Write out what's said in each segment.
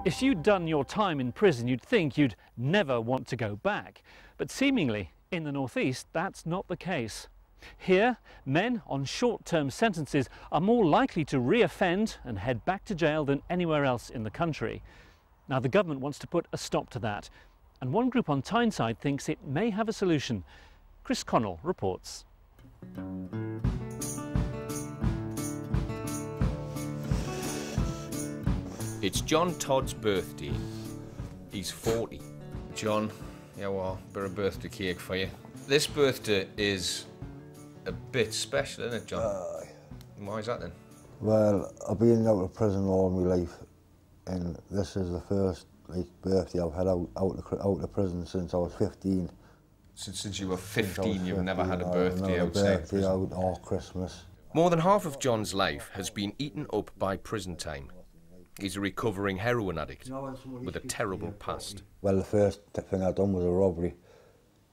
If you'd done your time in prison, you'd think you'd never want to go back. But seemingly, in the northeast, that's not the case. Here, men on short-term sentences are more likely to reoffend and head back to jail than anywhere else in the country. Now, the government wants to put a stop to that, and one group on Tyneside thinks it may have a solution. Chris Connell reports. It's John Todd's birthday. He's 40. John, yeah, well, bit of birthday cake for you. This birthday is a bit special, isn't it, John? Why is that then? Well, I've been out of prison all my life, and this is the first birthday I've had out of prison since I was 15. Since you were 15, you've never had a birthday outside prison? Out or Christmas. More than half of John's life has been eaten up by prison time. He's a recovering heroin addict with a terrible past. Well, the first thing I done was a robbery,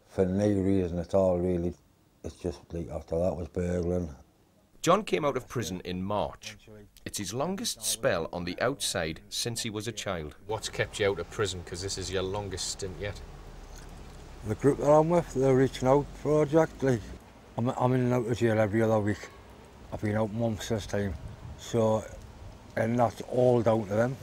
for no reason at all, really. It's just like after that was burgling. John came out of prison in March. It's his longest spell on the outside since he was a child. What's kept you out of prison? Because this is your longest stint yet. The group that I'm with, the Reaching Out project, like, I'm in and out of jail every other week. I've been out months this time, so, and that's all down to them.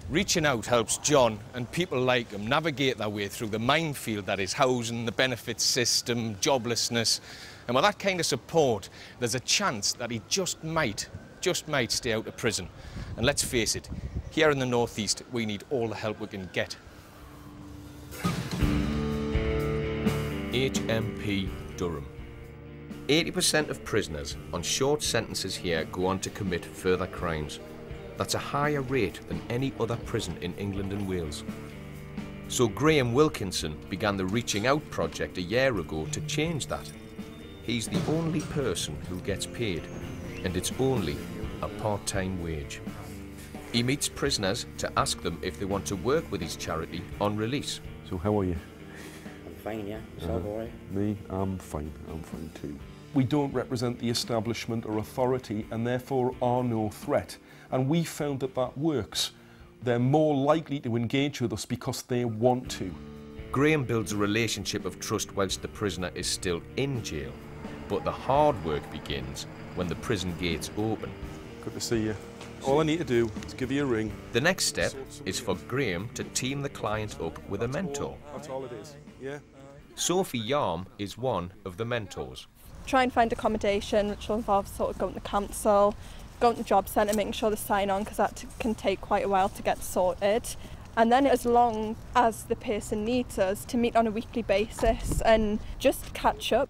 Reaching Out helps John and people like him navigate their way through the minefield that is housing, the benefits system, joblessness. And with that kind of support, there's a chance that he just might stay out of prison. And let's face it, here in the northeast, we need all the help we can get. HMP Durham. 80% of prisoners on short sentences here go on to commit further crimes. That's a higher rate than any other prison in England and Wales. So Graeme Wilkinson began the Reaching Out project a year ago to change that. He's the only person who gets paid, and it's only a part-time wage. He meets prisoners to ask them if they want to work with his charity on release. So how are you? I'm fine, yeah. Yourself all right? Me, I'm fine too. We don't represent the establishment or authority and therefore are no threat. And we found that that works. They're more likely to engage with us because they want to. Graeme builds a relationship of trust whilst the prisoner is still in jail. But the hard work begins when the prison gates open. Good to see you. All I need to do is give you a ring. The next step is for Graeme to team the client up with a mentor. That's all it is, yeah. Sophie is one of the mentors. Try and find accommodation, which will involve sort of going to council, going to the job centre, making sure they sign on, because that can take quite a while to get sorted. And then as long as the person needs us, to meet on a weekly basis and just catch up.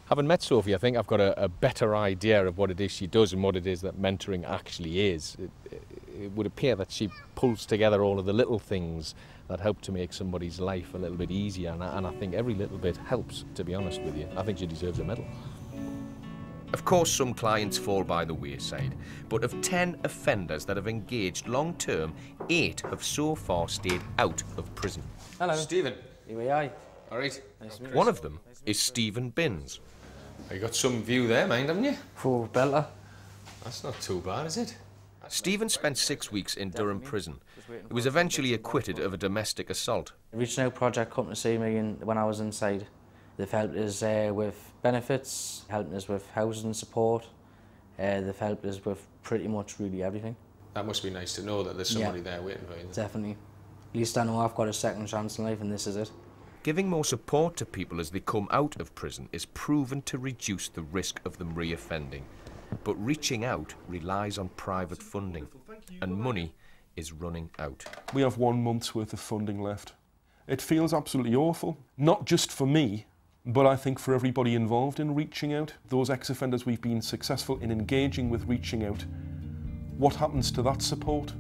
Having met Sophie, I think I've got a better idea of what it is she does and what it is that mentoring actually is. It would appear that she pulls together all of the little things that help to make somebody's life a little bit easier, and I think every little bit helps, to be honest with you. I think she deserves a medal. Of course, some clients fall by the wayside, but of 10 offenders that have engaged long-term, 8 have so far stayed out of prison. Hello. Stephen. Here we are. All right. Nice to meet you. One of them is Stephen Binns. You got some view there, mind, haven't you? Full belter. That's not too bad, is it? Stephen spent 6 weeks in Durham prison. He was eventually acquitted of a domestic assault. The Reaching Out project come to see me when I was inside. They've helped us with benefits, helped us with housing support. They've helped us with pretty much really everything. That must be nice to know that there's somebody there waiting for you. Definitely. At least I know I've got a second chance in life, and this is it. Giving more support to people as they come out of prison is proven to reduce the risk of them reoffending. But Reaching Out relies on private funding, and money is running out. We have 1 month's worth of funding left. It feels absolutely awful, not just for me, but I think for everybody involved in Reaching Out. Those ex-offenders we've been successful in engaging with Reaching Out. What happens to that support?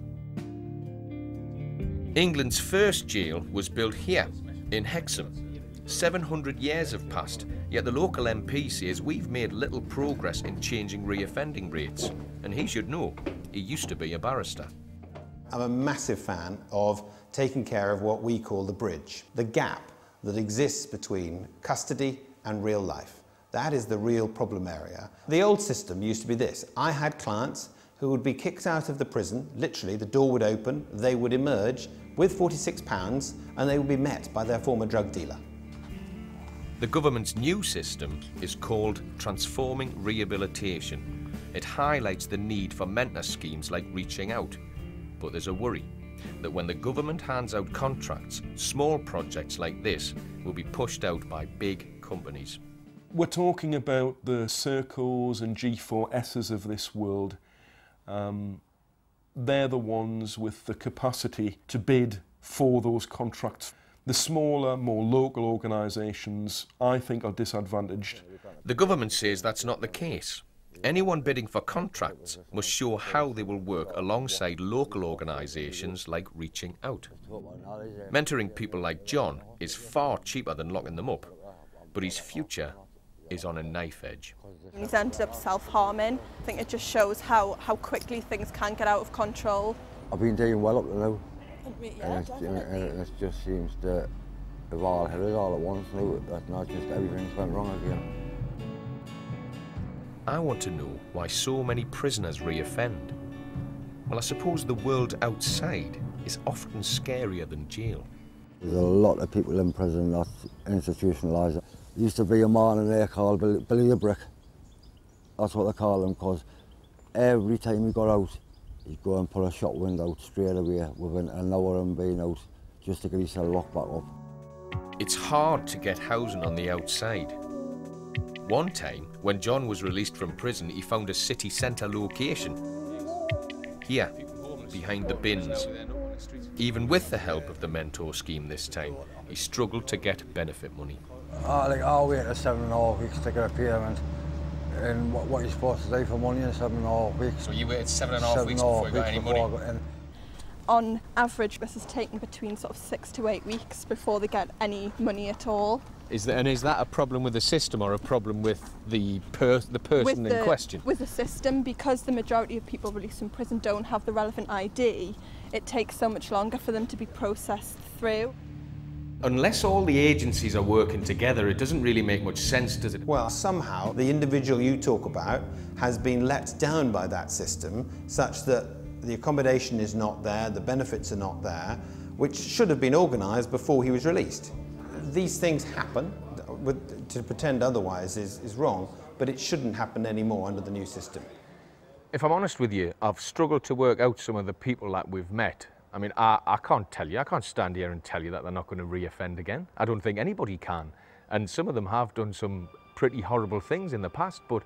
England's first jail was built here, in Hexham. 700 years have passed, yet the local MP says we've made little progress in changing reoffending rates. And he should know, he used to be a barrister. I'm a massive fan of taking care of what we call the bridge, the gap that exists between custody and real life. That is the real problem area. The old system used to be this. I had clients who would be kicked out of the prison. Literally, the door would open, they would emerge with £46 and they would be met by their former drug dealer. The government's new system is called Transforming Rehabilitation. It highlights the need for mentor schemes like Reaching Out. But there's a worry that when the government hands out contracts, small projects like this will be pushed out by big companies. We're talking about the Sercos and G4Ss of this world. They're the ones with the capacity to bid for those contracts. The smaller, more local organisations, I think, are disadvantaged. The government says that's not the case. Anyone bidding for contracts must show how they will work alongside local organisations like Reaching Out. Mentoring people like John is far cheaper than locking them up, but his future is on a knife edge. He's ended up self-harming. I think it just shows how quickly things can get out of control. I've been doing well up to now. Yeah, and it just seems that we've all hit it all at once now, that not just everything's went wrong again. I want to know why so many prisoners reoffend. Well, I suppose the world outside is often scarier than jail. There's a lot of people in prison that's institutionalised. There used to be a man in there called Billy the Brick. That's what they call him, because every time he got out, he'd go and put a shop window straight away within an hour of him being out, just to get his cell locked back up. It's hard to get housing on the outside. One time, when John was released from prison, he found a city centre location. Here, behind the bins. Even with the help of the mentor scheme this time, he struggled to get benefit money. I'll wait 7.5 weeks to get a payment. And what you're supposed to do for money in 7.5 weeks. So you waited 7.5 weeks before you got any money? On average, this has taken between sort of 6 to 8 weeks before they get any money at all. Is that a problem with the system or a problem with the person in question? With the system, because the majority of people released from prison don't have the relevant ID, it takes so much longer for them to be processed through. Unless all the agencies are working together, it doesn't really make much sense, does it? Well, somehow the individual you talk about has been let down by that system, such that the accommodation is not there, the benefits are not there, which should have been organised before he was released. These things happen. To pretend otherwise is wrong, but it shouldn't happen anymore under the new system. If I'm honest with you, I've struggled to work out some of the people that we've met. I mean, I can't tell you, I can't stand here and tell you that they're not going to reoffend again. I don't think anybody can. And some of them have done some pretty horrible things in the past, but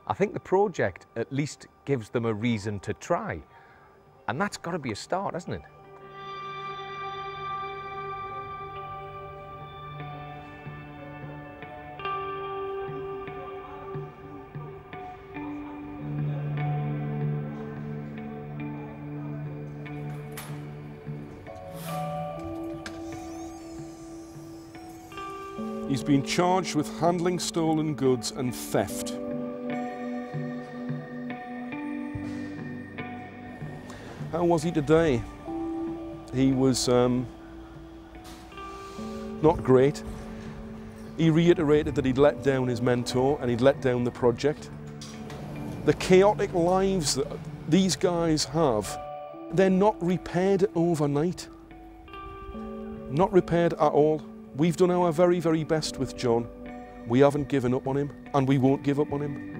I think the project at least gives them a reason to try. And that's got to be a start, hasn't it? He's been charged with handling stolen goods and theft. How was he today? He was not great. He reiterated that he'd let down his mentor and he'd let down the project. The chaotic lives that these guys have, they're not repaired overnight. Not repaired at all. We've done our very, very best with John. We haven't given up on him, and we won't give up on him.